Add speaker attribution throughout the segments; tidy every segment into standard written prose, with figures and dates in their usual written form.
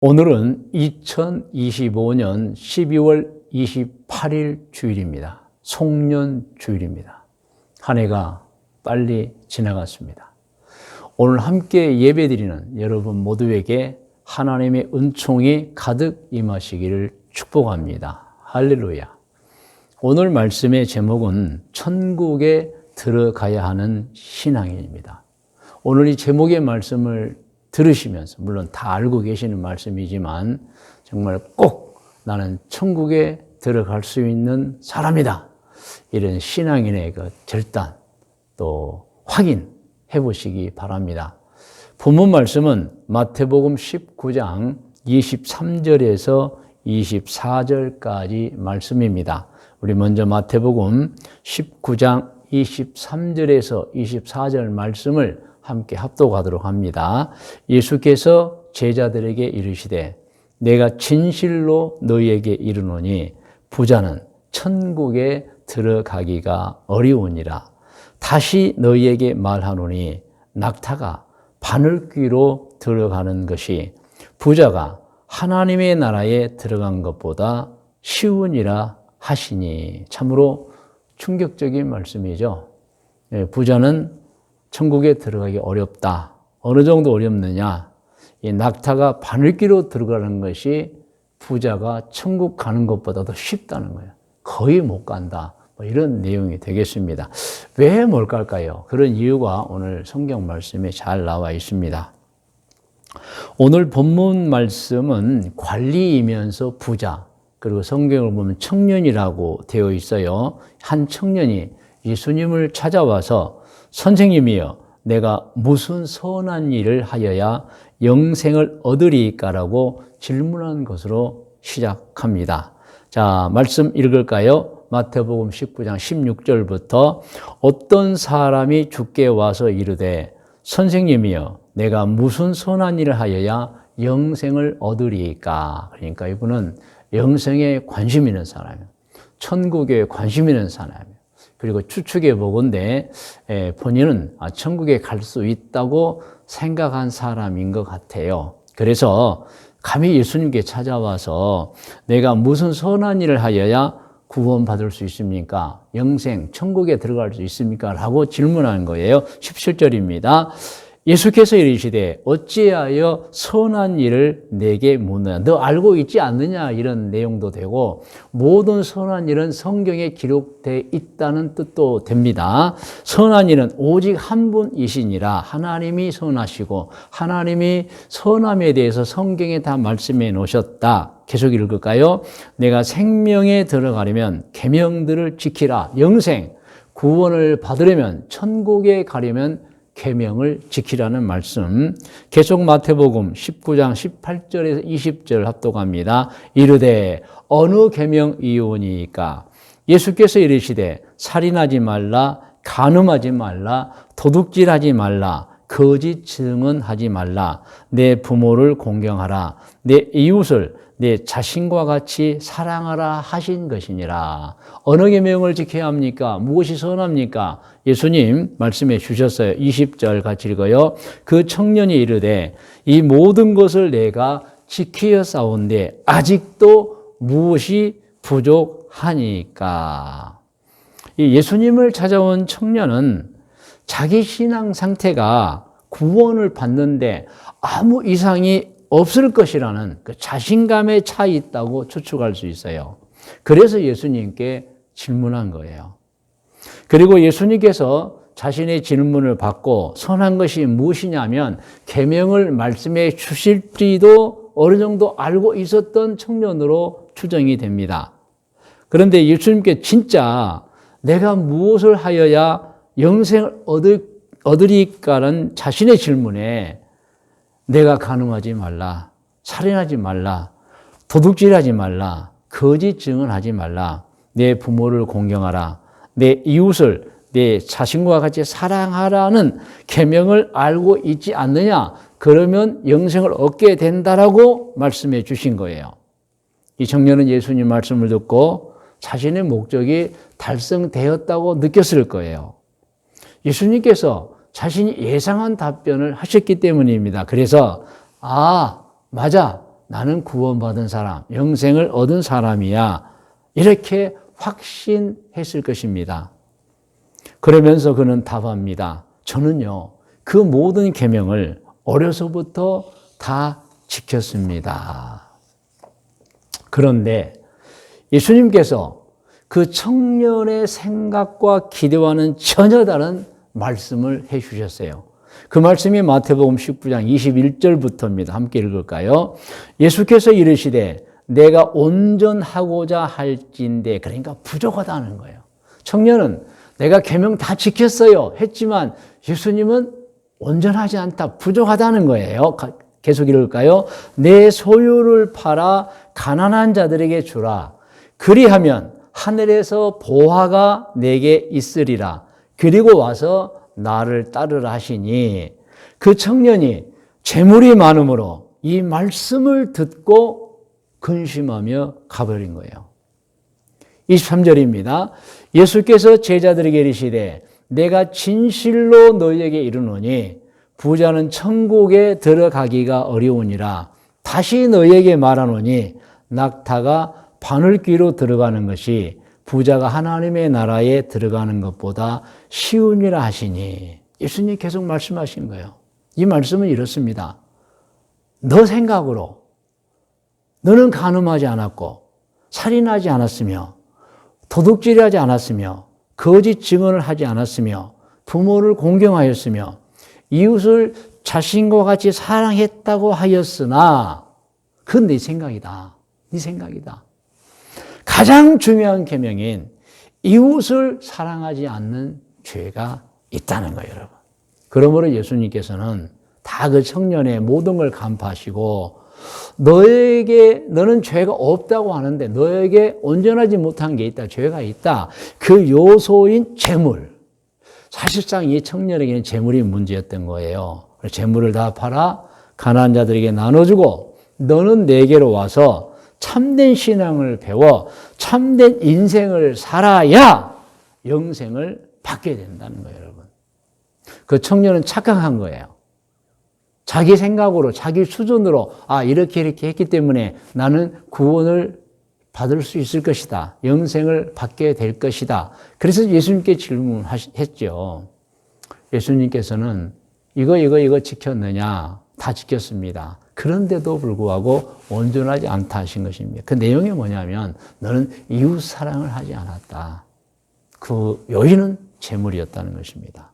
Speaker 1: 오늘은 2025년 12월 28일 주일입니다. 송년 주일입니다. 한 해가 빨리 지나갔습니다. 오늘 함께 예배드리는 여러분 모두에게 하나님의 은총이 가득 임하시기를 축복합니다. 할렐루야. 오늘 말씀의 제목은 천국에 들어가야 하는 신앙인입니다. 오늘 이 제목의 말씀을 들으시면서, 물론 다 알고 계시는 말씀이지만 정말 꼭 나는 천국에 들어갈 수 있는 사람이다, 이런 신앙인의 그 결단 또 확인해 보시기 바랍니다. 본문 말씀은 마태복음 19장 23절에서 24절까지 말씀입니다. 우리 먼저 마태복음 19장 23절에서 24절 말씀을 함께 합독하도록 합니다. 예수께서 제자들에게 이르시되 내가 진실로 너희에게 이르노니 부자는 천국에 들어가기가 어려우니라. 다시 너희에게 말하노니 낙타가 바늘귀로 들어가는 것이 부자가 하나님의 나라에 들어간 것보다 쉬우니라 하시니. 참으로 충격적인 말씀이죠. 부자는 천국에 들어가기 어렵다. 어느 정도 어렵느냐? 이 낙타가 바늘귀로 들어가는 것이 부자가 천국 가는 것보다도 쉽다는 거예요. 거의 못 간다. 이런 내용이 되겠습니다. 왜 뭘까요? 그런 이유가 오늘 성경 말씀에 잘 나와 있습니다. 오늘 본문 말씀은 관리이면서 부자, 그리고 성경을 보면 청년이라고 되어 있어요. 한 청년이 예수님을 찾아와서 선생님이여, 내가 무슨 선한 일을 하여야 영생을 얻으리까라고 질문한 것으로 시작합니다. 자, 말씀 읽을까요? 마태복음 19장 16절부터 어떤 사람이 주께 와서 이르되 선생님이여, 내가 무슨 선한 일을 하여야 영생을 얻으리까? 그러니까 이분은 영생에 관심 있는 사람이에요. 천국에 관심 있는 사람이에요. 그리고 추측해 보건대 본인은 천국에 갈 수 있다고 생각한 사람인 것 같아요. 그래서 감히 예수님께 찾아와서 내가 무슨 선한 일을 하여야 구원받을 수 있습니까? 영생, 천국에 들어갈 수 있습니까? 라고 질문한 거예요. 17절입니다. 예수께서 이르시되 어찌하여 선한 일을 내게 묻느냐? 너 알고 있지 않느냐? 이런 내용도 되고, 모든 선한 일은 성경에 기록되어 있다는 뜻도 됩니다. 선한 일은 오직 한 분이시니라. 하나님이 선하시고 하나님이 선함에 대해서 성경에 다 말씀해 놓으셨다. 계속 읽을까요? 내가 생명에 들어가려면 계명들을 지키라. 영생, 구원을 받으려면, 천국에 가려면 계명을 지키라는 말씀. 계속 마태복음 19장 18절에서 20절 합독합니다. 이르되 어느 계명이오니까? 예수께서 이르시되 살인하지 말라, 간음하지 말라, 도둑질하지 말라, 거짓 증언하지 말라, 내 부모를 공경하라, 내 이웃을 내 자신과 같이 사랑하라 하신 것이니라. 어느 계명을 지켜야 합니까? 무엇이 선합니까? 예수님 말씀해 주셨어요. 20절 같이 읽어요. 그 청년이 이르되 이 모든 것을 내가 지키었사온데 아직도 무엇이 부족하니까? 이 예수님을 찾아온 청년은 자기 신앙 상태가 구원을 받는데 아무 이상이 없을 것이라는 그 자신감에 차 있다고 추측할 수 있어요. 그래서 예수님께 질문한 거예요. 그리고 예수님께서 자신의 질문을 받고 선한 것이 무엇이냐면 계명을 말씀해 주실지도 어느 정도 알고 있었던 청년으로 추정이 됩니다. 그런데 예수님께 진짜 내가 무엇을 하여야 영생을 얻으리까라는 자신의 질문에 내가 간음하지 말라, 살인하지 말라, 도둑질하지 말라, 거짓 증언하지 말라, 내 부모를 공경하라, 내 이웃을 내 자신과 같이 사랑하라는 계명을 알고 있지 않느냐? 그러면 영생을 얻게 된다라고 말씀해 주신 거예요. 이 청년은 예수님 말씀을 듣고 자신의 목적이 달성되었다고 느꼈을 거예요. 예수님께서 자신이 예상한 답변을 하셨기 때문입니다. 그래서 맞아, 나는 구원받은 사람, 영생을 얻은 사람이야. 이렇게 확신했을 것입니다. 그러면서 그는 답합니다. 저는요, 그 모든 계명을 어려서부터 다 지켰습니다. 그런데 예수님께서 그 청년의 생각과 기대와는 전혀 다른 말씀을 해 주셨어요. 그 말씀이 마태복음 19장 21절부터입니다. 함께 읽을까요? 예수께서 이르시되 내가 온전하고자 할진대, 그러니까 부족하다는 거예요. 청년은 내가 계명 다 지켰어요 했지만 예수님은 온전하지 않다, 부족하다는 거예요. 계속 읽을까요? 내 소유를 팔아 가난한 자들에게 주라. 그리하면 하늘에서 보화가 내게 있으리라. 그리고 와서 나를 따르라 하시니, 그 청년이 재물이 많음으로 이 말씀을 듣고 근심하며 가버린 거예요. 23절입니다. 예수께서 제자들에게 이르시되 내가 진실로 너희에게 이르노니 부자는 천국에 들어가기가 어려우니라. 다시 너희에게 말하노니 낙타가 바늘귀로 들어가는 것이 부자가 하나님의 나라에 들어가는 것보다 쉬우니라 하시니, 예수님이 계속 말씀하신 거예요. 이 말씀은 이렇습니다. 너 생각으로 너는 간음하지 않았고 살인하지 않았으며 도둑질하지 않았으며 거짓 증언을 하지 않았으며 부모를 공경하였으며 이웃을 자신과 같이 사랑했다고 하였으나, 그건 네 생각이다. 네 생각이다. 가장 중요한 계명인 이웃을 사랑하지 않는 죄가 있다는 거예요, 여러분. 그러므로 예수님께서는 다 그 청년의 모든 걸 간파하시고, 너는 죄가 없다고 하는데 너에게 온전하지 못한 게 있다, 죄가 있다. 그 요소인 재물. 사실상 이 청년에게는 재물이 문제였던 거예요. 재물을 다 팔아 가난한 자들에게 나눠주고 너는 내게로 와서 참된 신앙을 배워 참된 인생을 살아야 영생을 받게 된다는 거예요, 여러분. 그 청년은 착각한 거예요. 자기 생각으로, 자기 수준으로, 이렇게 했기 때문에 나는 구원을 받을 수 있을 것이다. 영생을 받게 될 것이다. 그래서 예수님께 질문했죠. 예수님께서는 이거 지켰느냐? 다 지켰습니다. 그런데도 불구하고 온전하지 않다 하신 것입니다. 그 내용이 뭐냐면 너는 이웃 사랑을 하지 않았다. 그 요인은 재물이었다는 것입니다.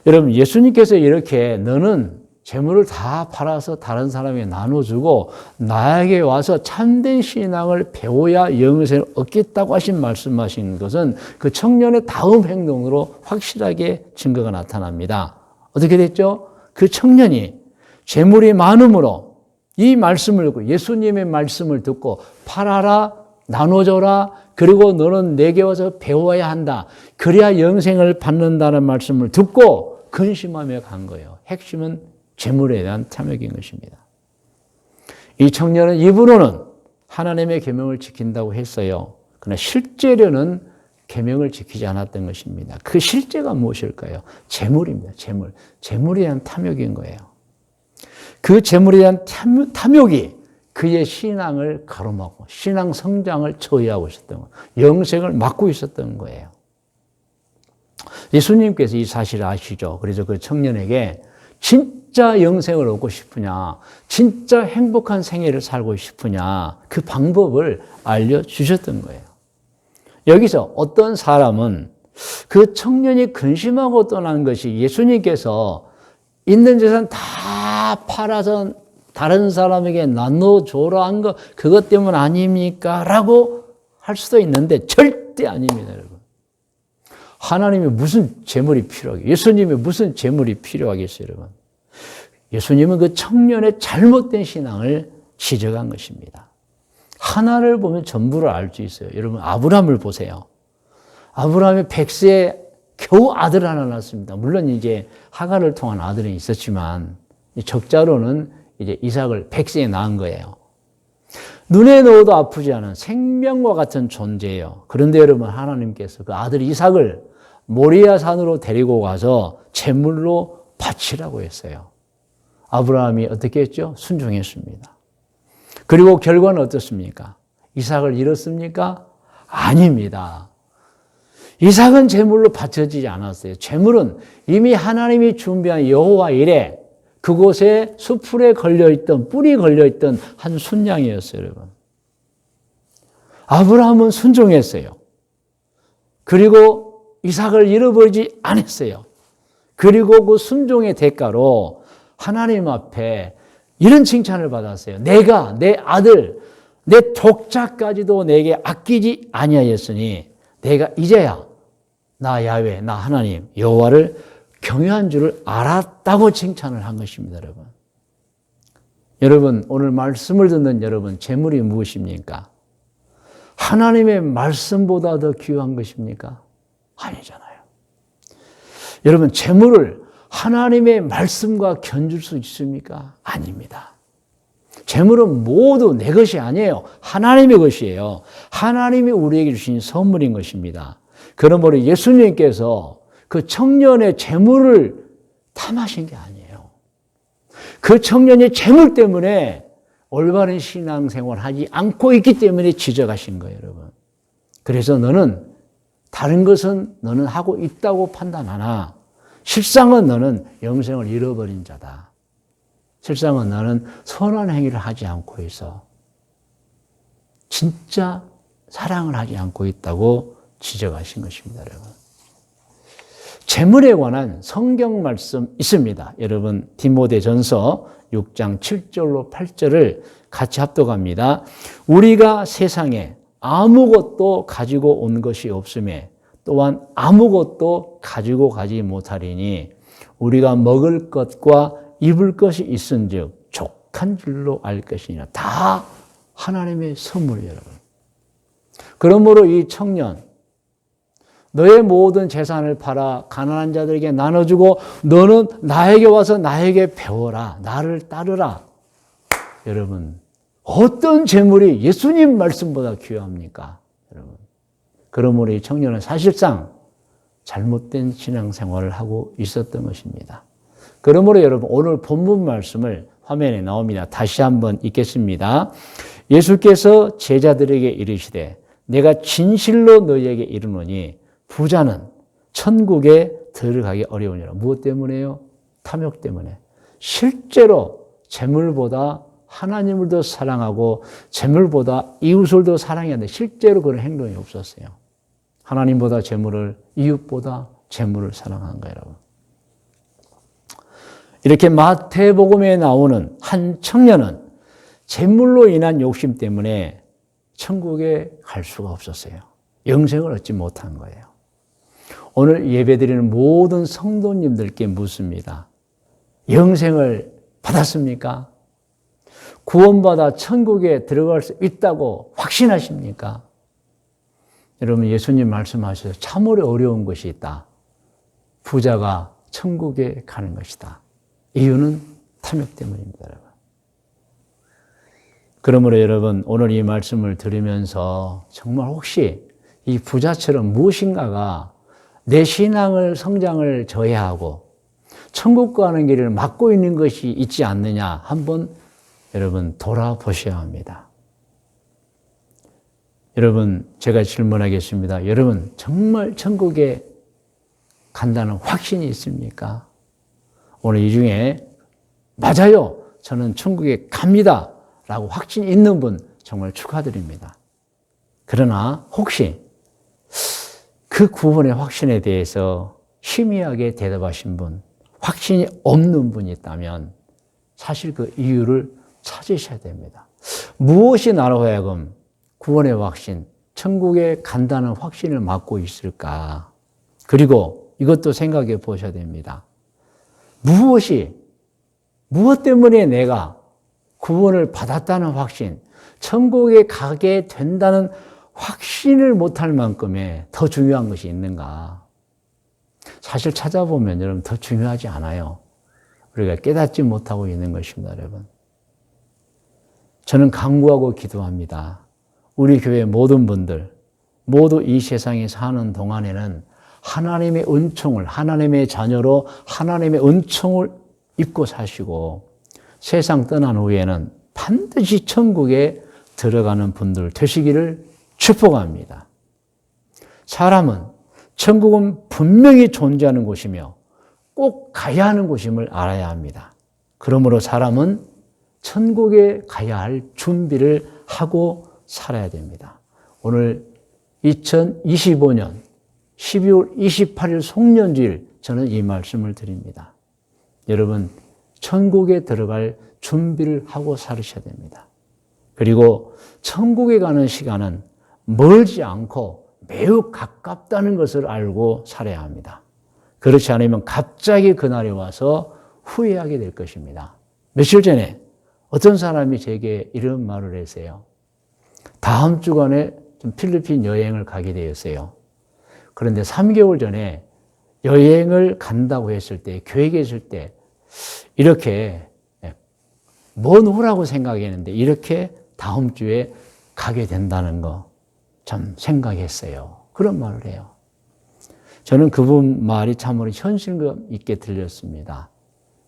Speaker 1: 여러분, 예수님께서 이렇게 너는 재물을 다 팔아서 다른 사람에게 나눠주고 나에게 와서 참된 신앙을 배워야 영생을 얻겠다고 말씀하신 것은 그 청년의 다음 행동으로 확실하게 증거가 나타납니다. 어떻게 됐죠? 그 청년이 재물이 많음으로 이 말씀을 듣고, 예수님의 말씀을 듣고 팔아라, 나눠줘라, 그리고 너는 내게 와서 배워야 한다. 그래야 영생을 받는다는 말씀을 듣고 근심하며 간 거예요. 핵심은 재물에 대한 탐욕인 것입니다. 이 청년은 입으로는 하나님의 계명을 지킨다고 했어요. 그러나 실제로는 계명을 지키지 않았던 것입니다. 그 실제가 무엇일까요? 재물입니다. 재물에 대한 탐욕인 거예요. 그 재물에 대한 탐욕이 그의 신앙을 가로막고 신앙 성장을 저해하고 있었던 거예요. 영생을 막고 있었던 거예요. 예수님께서 이 사실을 아시죠? 그래서 그 청년에게 진짜 영생을 얻고 싶으냐, 진짜 행복한 생애를 살고 싶으냐, 그 방법을 알려주셨던 거예요. 여기서 어떤 사람은 그 청년이 근심하고 떠난 것이 예수님께서 있는 재산 다 팔아서 다른 사람에게 나눠줘라 한 거, 그것 때문 아닙니까? 라고 할 수도 있는데 절대 아닙니다, 여러분. 하나님이 무슨 재물이 필요하겠어요? 예수님이 무슨 재물이 필요하겠어요, 여러분? 예수님은 그 청년의 잘못된 신앙을 지적한 것입니다. 하나를 보면 전부를 알 수 있어요. 여러분, 아브라함을 보세요. 아브라함이 100세에 겨우 아들 하나 낳았습니다. 물론 이제 하갈을 통한 아들은 있었지만 적자로는 이제 이삭을 100세에 낳은 거예요. 눈에 넣어도 아프지 않은 생명과 같은 존재예요. 그런데 여러분, 하나님께서 그 아들 이삭을 모리아 산으로 데리고 가서 제물로 바치라고 했어요. 아브라함이 어떻게 했죠? 순종했습니다. 그리고 결과는 어떻습니까? 이삭을 잃었습니까? 아닙니다. 이삭은 제물로 바쳐지지 않았어요. 제물은 이미 하나님이 준비한 여호와 이레 그곳에 수풀에 걸려있던 뿔이 걸려있던 한 순양이었어요. 여러분. 아브라함은 순종했어요. 그리고 이삭을 잃어버리지 않았어요. 그리고 그 순종의 대가로 하나님 앞에 이런 칭찬을 받았어요. 내가 내 아들 내 독자까지도 내게 아끼지 아니하였으니 내가 이제야 나 야훼 나 하나님 여호와를 경외한 줄을 알았다고 칭찬을 한 것입니다. 여러분. 여러분 오늘 말씀을 듣는 여러분 재물이 무엇입니까? 하나님의 말씀보다 더 귀한 것입니까? 아니잖아요. 여러분 재물을 하나님의 말씀과 견줄 수 있습니까? 아닙니다. 재물은 모두 내 것이 아니에요. 하나님의 것이에요. 하나님이 우리에게 주신 선물인 것입니다. 그러므로 예수님께서 그 청년의 재물을 탐하신 게 아니에요. 그 청년의 재물 때문에 올바른 신앙생활을 하지 않고 있기 때문에 지적하신 거예요, 여러분. 그래서 너는 다른 것은 너는 하고 있다고 판단하나 실상은 너는 영생을 잃어버린 자다. 실상은 너는 선한 행위를 하지 않고 있어. 진짜 사랑을 하지 않고 있다고 지적하신 것입니다, 여러분. 재물에 관한 성경 말씀 있습니다. 여러분 디모데전서 6장 7절로 8절을 같이 합독합니다. 우리가 세상에 아무것도 가지고 온 것이 없음에 또한 아무것도 가지고 가지 못하리니 우리가 먹을 것과 입을 것이 있은즉 족한 줄로 알 것이니라. 다 하나님의 선물 여러분. 그러므로 이 청년 너의 모든 재산을 팔아 가난한 자들에게 나눠주고 너는 나에게 와서 나에게 배워라. 나를 따르라. 여러분 어떤 재물이 예수님 말씀보다 귀합니까? 여러분. 그러므로 이 청년은 사실상 잘못된 신앙생활을 하고 있었던 것입니다. 그러므로 여러분 오늘 본문 말씀을 화면에 나옵니다. 다시 한번 읽겠습니다. 예수께서 제자들에게 이르시되 내가 진실로 너희에게 이르노니 부자는 천국에 들어가기 어려우니라. 무엇 때문에요? 탐욕 때문에. 실제로 재물보다 하나님을 더 사랑하고 재물보다 이웃을 더 사랑했는데 실제로 그런 행동이 없었어요. 하나님보다 재물을 이웃보다 재물을 사랑한 거예요. 여러분. 이렇게 마태복음에 나오는 한 청년은 재물로 인한 욕심 때문에 천국에 갈 수가 없었어요. 영생을 얻지 못한 거예요. 오늘 예배드리는 모든 성도님들께 묻습니다. 영생을 받았습니까? 구원받아 천국에 들어갈 수 있다고 확신하십니까? 여러분 예수님 말씀하셔서 참으로 어려운 것이 있다. 부자가 천국에 가는 것이다. 이유는 탐욕 때문입니다. 여러분. 그러므로 여러분 오늘 이 말씀을 들으면서 정말 혹시 이 부자처럼 무엇인가가 내 신앙을 성장을 저해하고 천국 가는 길을 막고 있는 것이 있지 않느냐 한번 여러분 돌아보셔야 합니다. 여러분 제가 질문하겠습니다. 여러분 정말 천국에 간다는 확신이 있습니까? 오늘 이 중에 맞아요. 저는 천국에 갑니다. 라고 확신이 있는 분 정말 축하드립니다. 그러나 혹시 그 구원의 확신에 대해서 희미하게 대답하신 분, 확신이 없는 분이 있다면 사실 그 이유를 찾으셔야 됩니다. 무엇이 나로 하여금 구원의 확신, 천국에 간다는 확신을 갖고 있을까? 그리고 이것도 생각해 보셔야 됩니다. 무엇 때문에 내가 구원을 받았다는 확신, 천국에 가게 된다는 확신을 못할 만큼의 더 중요한 것이 있는가? 사실 찾아보면 여러분 더 중요하지 않아요. 우리가 깨닫지 못하고 있는 것입니다, 여러분. 저는 간구하고 기도합니다. 우리 교회 모든 분들, 모두 이 세상에 사는 동안에는 하나님의 은총을, 하나님의 자녀로 하나님의 은총을 입고 사시고 세상 떠난 후에는 반드시 천국에 들어가는 분들 되시기를 축복합니다. 사람은 천국은 분명히 존재하는 곳이며 꼭 가야 하는 곳임을 알아야 합니다. 그러므로 사람은 천국에 가야 할 준비를 하고 살아야 됩니다. 오늘 2025년 12월 28일 송년주일 저는 이 말씀을 드립니다. 여러분, 천국에 들어갈 준비를 하고 살으셔야 됩니다. 그리고 천국에 가는 시간은 멀지 않고 매우 가깝다는 것을 알고 살아야 합니다. 그렇지 않으면 갑자기 그날이 와서 후회하게 될 것입니다. 며칠 전에 어떤 사람이 제게 이런 말을 했어요. 다음 주간에 좀 필리핀 여행을 가게 되었어요. 그런데 3개월 전에 여행을 간다고 했을 때, 계획했을 때 이렇게 먼 후라고 생각했는데 이렇게 다음 주에 가게 된다는 거 참 생각했어요. 그런 말을 해요. 저는 그분 말이 참으로 현실감 있게 들렸습니다.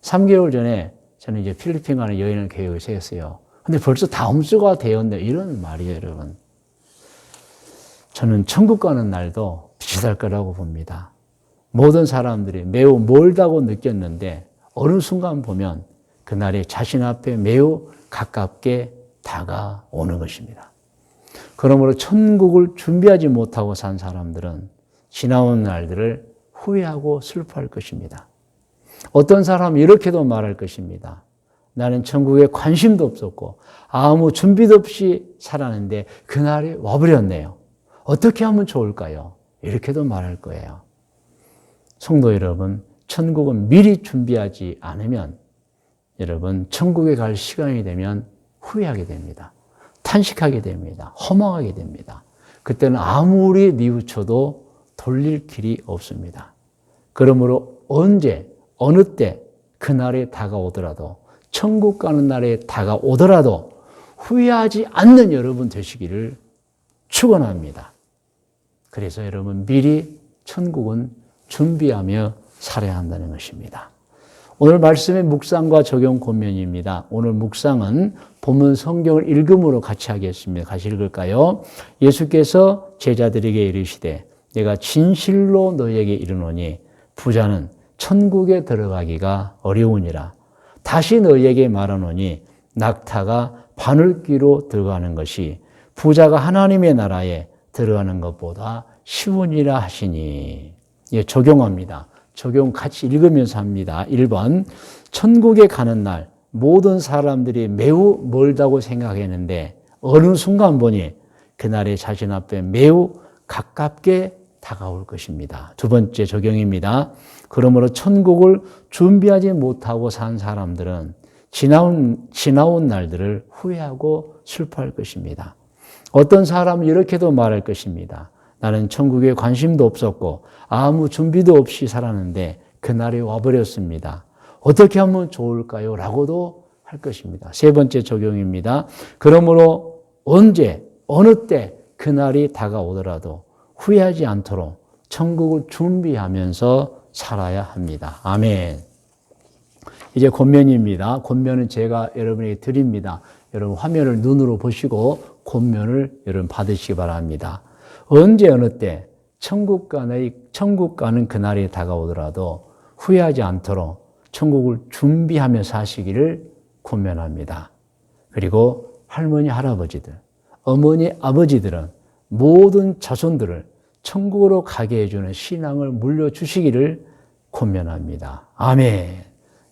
Speaker 1: 3개월 전에 저는 이제 필리핀 가는 여행을 계획을 세웠어요. 근데 벌써 다음 주가 되었네. 이런 말이에요, 여러분. 저는 천국 가는 날도 비슷할 거라고 봅니다. 모든 사람들이 매우 멀다고 느꼈는데 어느 순간 보면 그날이 자신 앞에 매우 가깝게 다가오는 것입니다. 그러므로 천국을 준비하지 못하고 산 사람들은 지나온 날들을 후회하고 슬퍼할 것입니다. 어떤 사람은 이렇게도 말할 것입니다. 나는 천국에 관심도 없었고 아무 준비도 없이 살았는데 그날이 와버렸네요. 어떻게 하면 좋을까요? 이렇게도 말할 거예요. 성도 여러분, 천국은 미리 준비하지 않으면 여러분 천국에 갈 시간이 되면 후회하게 됩니다. 탄식하게 됩니다. 허망하게 됩니다. 그때는 아무리 뉘우쳐도 돌릴 길이 없습니다. 그러므로 언제 어느 때 그날에 다가오더라도 천국 가는 날에 다가오더라도 후회하지 않는 여러분 되시기를 축원합니다. 그래서 여러분 미리 천국은 준비하며 살아야 한다는 것입니다. 오늘 말씀의 묵상과 적용 권면입니다. 오늘 묵상은 본문 성경을 읽음으로 같이 하겠습니다. 같이 읽을까요? 예수께서 제자들에게 이르시되 내가 진실로 너희에게 이르노니 부자는 천국에 들어가기가 어려우니라. 다시 너희에게 말하노니 낙타가 바늘귀로 들어가는 것이 부자가 하나님의 나라에 들어가는 것보다 쉬우니라 하시니. 예, 적용합니다. 적용 같이 읽으면서 합니다. 1번, 천국에 가는 날 모든 사람들이 매우 멀다고 생각했는데 어느 순간 보니 그날이 자신 앞에 매우 가깝게 다가올 것입니다. 두 번째 적용입니다. 그러므로 천국을 준비하지 못하고 산 사람들은 지나온 날들을 후회하고 슬퍼할 것입니다. 어떤 사람은 이렇게도 말할 것입니다. 나는 천국에 관심도 없었고 아무 준비도 없이 살았는데 그날이 와버렸습니다. 어떻게 하면 좋을까요? 라고도 할 것입니다. 세 번째 적용입니다. 그러므로 언제, 어느 때 그날이 다가오더라도 후회하지 않도록 천국을 준비하면서 살아야 합니다. 아멘. 이제 권면입니다. 권면은 제가 여러분에게 드립니다. 여러분 화면을 눈으로 보시고 권면을 여러분 받으시기 바랍니다. 언제 어느 때 천국 가는 그날이 다가오더라도 후회하지 않도록 천국을 준비하며 사시기를 권면합니다. 그리고 할머니, 할아버지들, 어머니, 아버지들은 모든 자손들을 천국으로 가게 해주는 신앙을 물려주시기를 권면합니다. 아멘.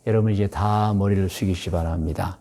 Speaker 1: 여러분 이제 다 머리를 숙이시기 바랍니다.